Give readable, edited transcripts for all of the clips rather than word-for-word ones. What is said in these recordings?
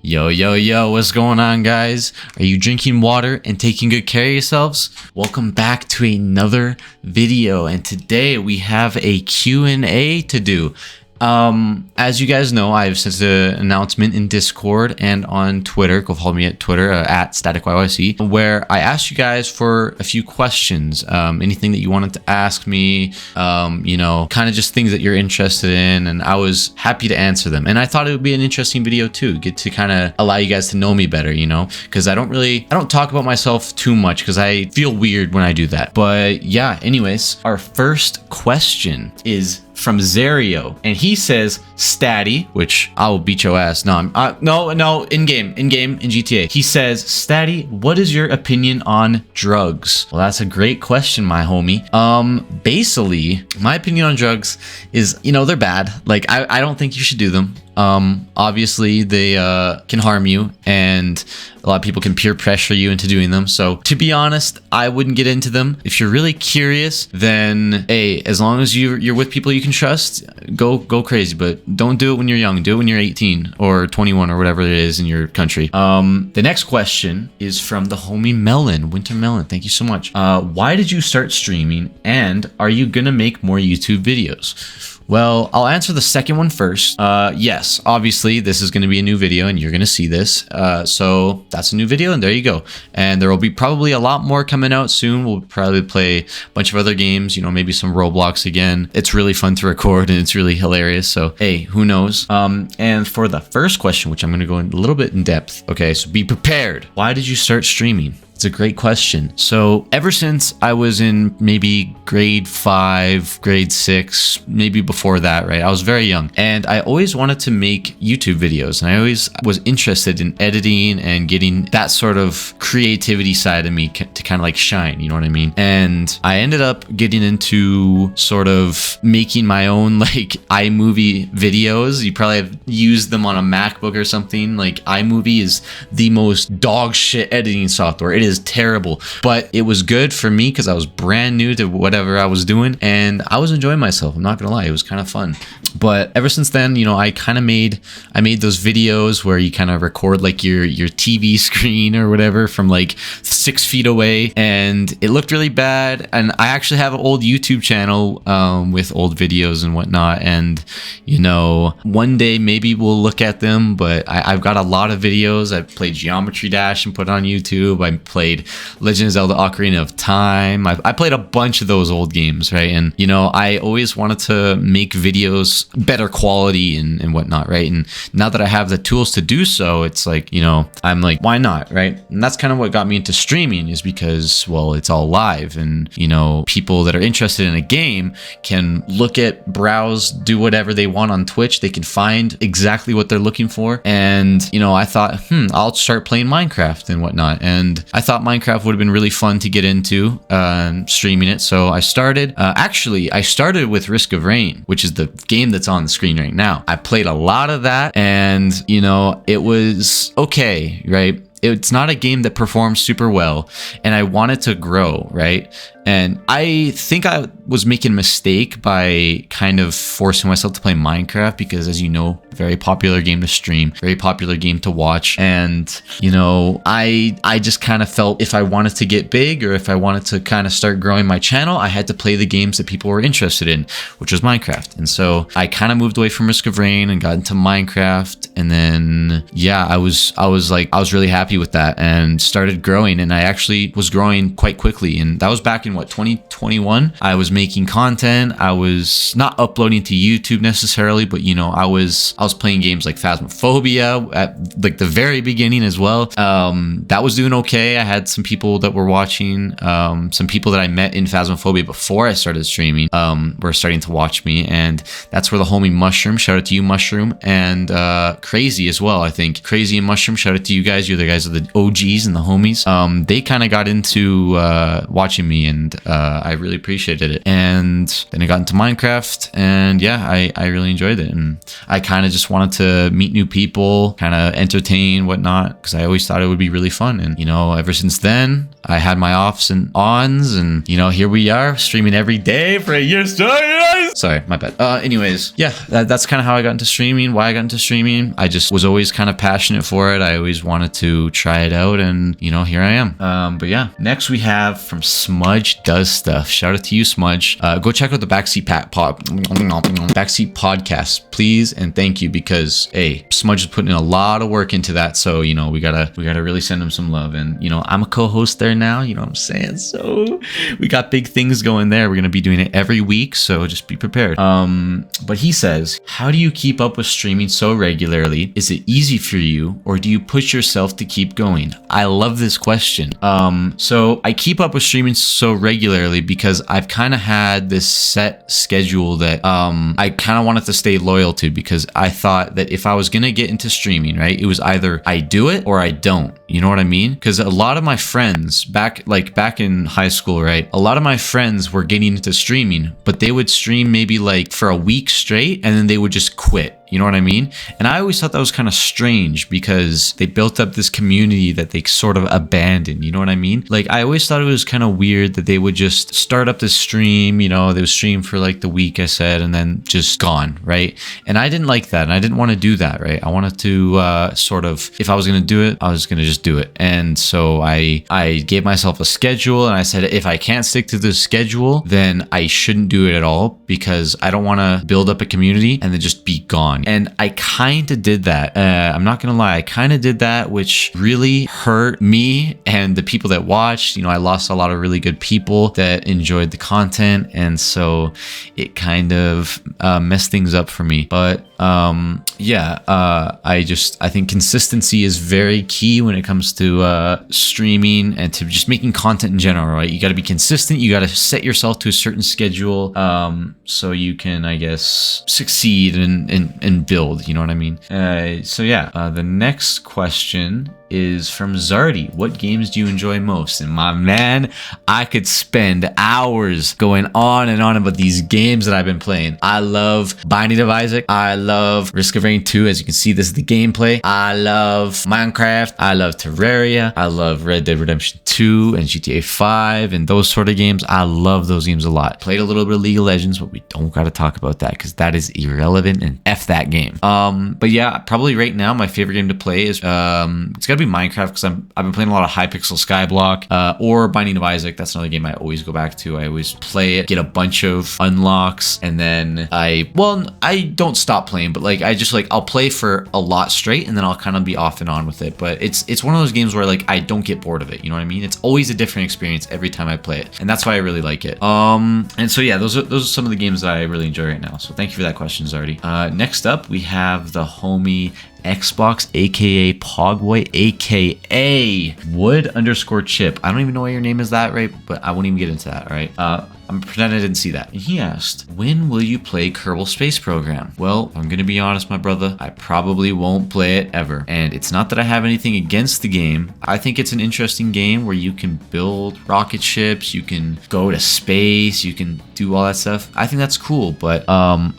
Yo, yo, yo, what's going on, guys? Are you drinking water and taking good care of yourselves? Welcome back to another video, and today we have a Q&A to do. As you guys know, I've sent an announcement in Discord and on Twitter. Go follow me at Twitter at StaticYYC, where I asked you guys for a few questions. Anything that you wanted to ask me, you know, kind of just things that you're interested in, and I was happy to answer them. And I thought it would be an interesting video too, get to kind of allow you guys to know me better, you know, because I don't talk about myself too much because I feel weird when I do that. But yeah, anyways, our first question is from Zerio, and he says Statty, which I will beat your ass. No, in game in GTA. He says, Statty, what is your opinion on drugs? Well, that's a great question, my homie. Basically, my opinion on drugs is, you know, they're bad. Like, I don't think you should do them. Obviously they can harm you, and a lot of people can peer pressure you into doing them. So to be honest, I wouldn't get into them. If you're really curious, then hey, as long as you're with people you can trust, go crazy, but don't do it when you're young. Do it when you're 18 or 21 or whatever it is in your country. The next question is from the homie Melon, Winter Melon. Thank you so much. Why did you start streaming, and are you gonna make more YouTube videos? Well, I'll answer the second one first. Yes, obviously this is going to be a new video and you're going to see this. So that's a new video, and there you go. And there will be probably a lot more coming out soon. We'll probably play a bunch of other games, you know, maybe some Roblox again. It's really fun to record and it's really hilarious. So, hey, who knows? And for the first question, which I'm going to go in a little bit in depth. Okay, so be prepared. Why did you start streaming? It's a great question. So ever since I was in maybe grade 5, grade 6, maybe before that, right? I was very young, and I always wanted to make YouTube videos, and I always was interested in editing and getting that sort of creativity side of me to kind of like shine, you know what I mean? And I ended up getting into sort of making my own like iMovie videos. You probably have used them on a MacBook or something. Like iMovie is the most dog shit editing software. It is terrible, but it was good for me because I was brand new to whatever I was doing, and I was enjoying myself. I'm not gonna lie, it was kind of fun. But ever since then, you know, I made those videos where you kind of record like your TV screen or whatever from like 6 feet away, and it looked really bad. And I actually have an old YouTube channel with old videos and whatnot, and you know, one day maybe we'll look at them. But I've got a lot of videos. I played Geometry Dash and put it on YouTube. I played Legend of Zelda Ocarina of Time. I played a bunch of those old games, right? And you know, I always wanted to make videos better quality and whatnot, right? And now that I have the tools to do so, it's like, you know, I'm like, why not, right? And that's kind of what got me into streaming, is because, well, it's all live, and you know, people that are interested in a game can browse, do whatever they want on Twitch. They can find exactly what they're looking for. And you know, I thought, I'll start playing Minecraft and whatnot, and I thought Minecraft would have been really fun to get into streaming it. So I started, I started with Risk of Rain, which is the game that's on the screen right now. I played a lot of that, and you know, it was okay, right? It's not a game that performs super well, and I wanted to grow, right? And I think I was making a mistake by kind of forcing myself to play Minecraft, because as you know, very popular game to stream, very popular game to watch. And you know, I just kind of felt if I wanted to get big, or if I wanted to kind of start growing my channel, I had to play the games that people were interested in, which was Minecraft. And so I kind of moved away from Risk of Rain and got into Minecraft. And then yeah, I was really happy with that and started growing, and I actually was growing quite quickly. And that was back in 2021. I was making content. I was not uploading to YouTube necessarily, but you know, I was playing games like Phasmophobia at like the very beginning as well. That was doing okay. I had some people that were watching, some people that I met in Phasmophobia before I started streaming were starting to watch me, and that's where the homie Mushroom, shout out to you Mushroom, and Crazy as well. I think Crazy and Mushroom, shout out to you guys. You're the guys are the OGs and the homies. They kind of got into watching me, and I really appreciated it. And then I got into Minecraft, and yeah, I really enjoyed it. And I kind of just wanted to meet new people, kind of entertain, whatnot, because I always thought it would be really fun. And you know, ever since then, I had my offs and ons, and here we are streaming every day for a year straight. Sorry, my bad. Anyways, yeah, that's kind of how I got into streaming, why I got into streaming. I just was always kind of passionate for it. I always wanted to try it out, and here I am. But yeah, next we have from Smudge Does Stuff. Shout out to you, Smudge. Go check out the Backseat Podcast, please and thank you, because hey, Smudge is putting in a lot of work into that, so we gotta really send him some love. And I'm a co-host there now, you know what I'm saying? So we got big things going there. We're gonna be doing it every week, so just be prepared. But he says, how do you keep up with streaming so regularly? Is it easy for you, or do you push yourself to keep going? I love this question. So I keep up with streaming so regularly because I've kind of had this set schedule that I kind of wanted to stay loyal to, because I thought that if I was gonna get into streaming, right, it was either I do it or I don't. You know what I mean? Because a lot of my friends back in high school, right, a lot of my friends were getting into streaming, but they would stream maybe like for a week straight and then they would just quit. You know what I mean? And I always thought that was kind of strange, because they built up this community that they sort of abandoned. You know what I mean? Like, I always thought it was kind of weird that they would just start up this stream, they would stream for like the week, I said, and then just gone, right? And I didn't like that, and I didn't want to do that, right? I wanted to sort of, if I was going to do it, I was going to just do it. And so I gave myself a schedule, and I said, if I can't stick to the schedule, then I shouldn't do it at all, because I don't want to build up a community and then just be gone. And I kind of did that. I'm not going to lie. I kind of did that, which really hurt me and the people that watched. I lost a lot of really good people that enjoyed the content. And so it kind of messed things up for me. But I think consistency is very key when it comes to streaming and to just making content in general, right? You got to be consistent. You got to set yourself to a certain schedule so you can, I guess, succeed and build. You know what I mean? The next question is from Zardy. What games do you enjoy most? And my man, I could spend hours going on and on about these games that I've been playing. I love Binding of Isaac. I love Risk of Rain 2. As you can see, this is the gameplay. I love Minecraft. I love Terraria. I love Red Dead Redemption 2 and GTA 5 and those sort of games. I love those games a lot. Played a little bit of League of Legends, but we don't got to talk about that because that is irrelevant, and F that game. But yeah, probably right now my favorite game to play is it's got to be Minecraft, because I've been playing a lot of Hypixel Skyblock or Binding of Isaac. That's another game I always go back to. I always play it, get a bunch of unlocks, and then I don't stop playing, but I'll play for a lot straight, and then I'll kind of be off and on with it. But it's one of those games where I don't get bored of it. You know what I mean? It's always a different experience every time I play it, and that's why I really like it. And so yeah, those are some of the games that I really enjoy right now. So thank you for that question, Zardy. Next up, we have the homie Xbox, aka Pogboy, aka Wood_Chip. I don't even know why your name is that, right? But I won't even get into that, all right? I'm pretending I didn't see that. And he asked, when will you play Kerbal Space Program? Well, I'm gonna be honest, my brother, I probably won't play it ever. And it's not that I have anything against the game. I think it's an interesting game where you can build rocket ships, you can go to space, you can do all that stuff. I think that's cool, but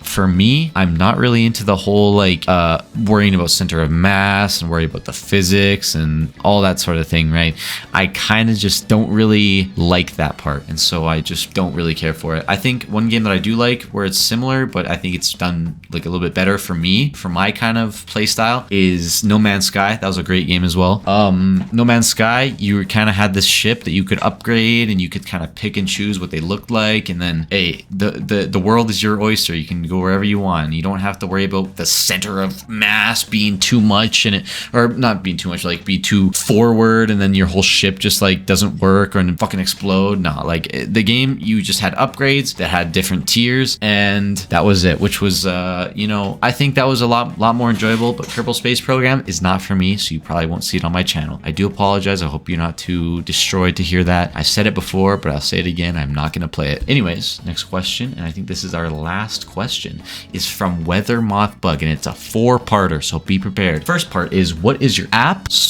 for me, I'm not really into the whole worrying about center of mass and worry about the physics and all that sort of thing, right? I kind of just don't really like that part, and so I just don't really care for it. I think one game that I do like where it's similar, but I think it's done a little bit better for me, for my kind of play style, is No Man's Sky. That was a great game as well. No Man's Sky, you kind of had this ship that you could upgrade, and you could kind of pick and choose what they looked like, and then hey, the world is your oyster. You can go wherever you want. You don't have to worry about the center of mass being too much in it, or not being too much, be too forward, and then your whole ship just doesn't work or fucking explode. No, the game, you just had upgrades that had different tiers, and that was it, which was I think that was a lot more enjoyable. But Kerbal Space Program is not for me, so you probably won't see it on my channel. I do apologize. I hope you're not too destroyed to hear that. I said it before, but I'll say it again. I'm not gonna play it. Anyways, next question, and I think this is our last question, is from Weather Moth Bug, and it's a 4-parter, so be prepared. First part is, what is your absolute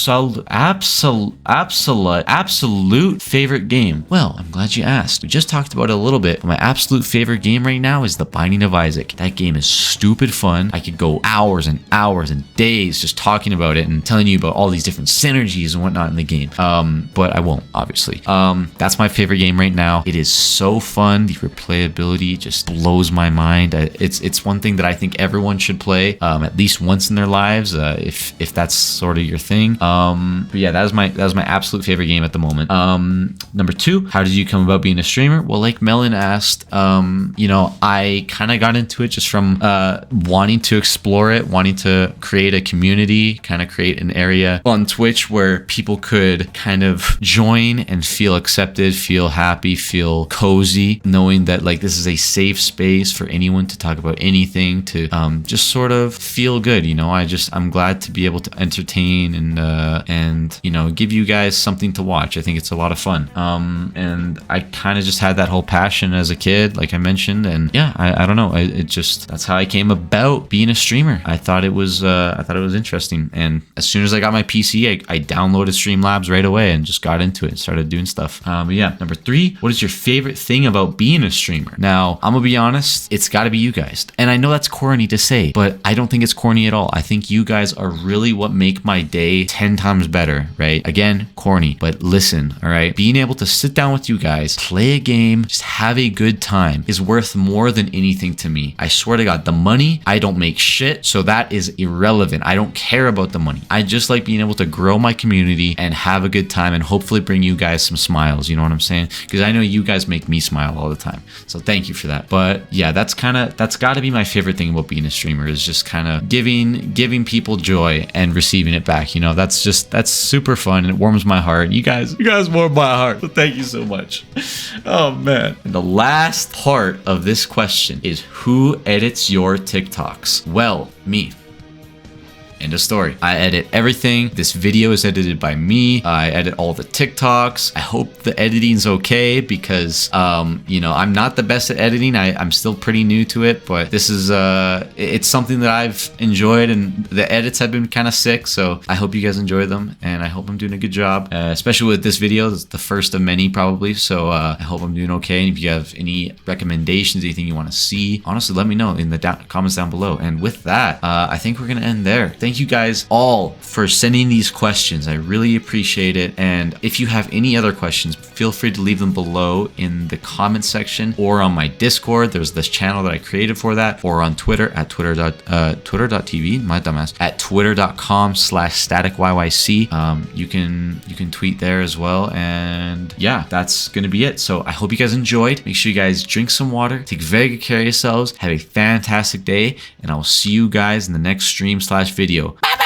favorite game? Well, I'm glad you asked. We just talked about about it a little bit. But my absolute favorite game right now is The Binding of Isaac. That game is stupid fun. I could go hours and hours and days just talking about it and telling you about all these different synergies and whatnot in the game. But I won't, obviously. That's my favorite game right now. It is so fun. The replayability just blows my mind. It's one thing that I think everyone should play at least once in their lives, if that's sort of your thing. But yeah, that was my absolute favorite game at the moment. Number 2, how did you come about being a streamer? Well, like Melon asked, you know, I kind of got into it just from wanting to explore it, wanting to create a community, kind of create an area on Twitch where people could kind of join and feel accepted, feel happy, feel cozy, knowing that like this is a safe space for anyone to talk about anything, to just sort of feel good. You know, I'm glad to be able to entertain and you know, give you guys something to watch. I think it's a lot of fun. And I kind of just had that whole passion as a kid, like I mentioned, and yeah, I don't know, it just, that's how I came about being a streamer. I thought it was interesting, and as soon as I got my PC, I downloaded Streamlabs right away and just got into it and started doing stuff. But yeah, number 3, what is your favorite thing about being a streamer? Now, I'm gonna be honest, it's got to be you guys, and I know that's corny to say, but I don't think it's corny at all. I think you guys are really what make my day 10 times better, right? Again, corny, but listen, all right? Being able to sit down with you guys, play a game, just have a good time is worth more than anything to me. I swear to God, the money, I don't make shit, so that is irrelevant. I don't care about the money. I just like being able to grow my community and have a good time and hopefully bring you guys some smiles, you know what I'm saying? Because I know you guys make me smile all the time. So thank you for that. But yeah, that's got to be my favorite thing about being a streamer, is just kind of giving people joy and receiving it back. You know, that's super fun and it warms my heart. You guys warm my heart. So thank you so much. Oh man. And the last part of this question is, who edits your TikToks? Well, me. End of story. I edit everything. This video is edited by me. I edit all the TikToks. I hope the editing's okay because, you know, I'm not the best at editing. I'm still pretty new to it, but this is, it's something that I've enjoyed, and the edits have been kind of sick. So I hope you guys enjoy them, and I hope I'm doing a good job, especially with this video. It's the first of many probably. So I hope I'm doing okay. And if you have any recommendations, anything you want to see, honestly, let me know in the comments down below. And with that, I think we're going to end there. Thank you guys all for sending these questions. I really appreciate it. And if you have any other questions, feel free to leave them below in the comment section or on my Discord. There's this channel that I created for that, or on Twitter at twitter.tv, my dumbass, at twitter.com/staticyyc. You can tweet there as well. And yeah, that's going to be it. So I hope you guys enjoyed. Make sure you guys drink some water, take very good care of yourselves, have a fantastic day, and I will see you guys in the next stream/video. Bye.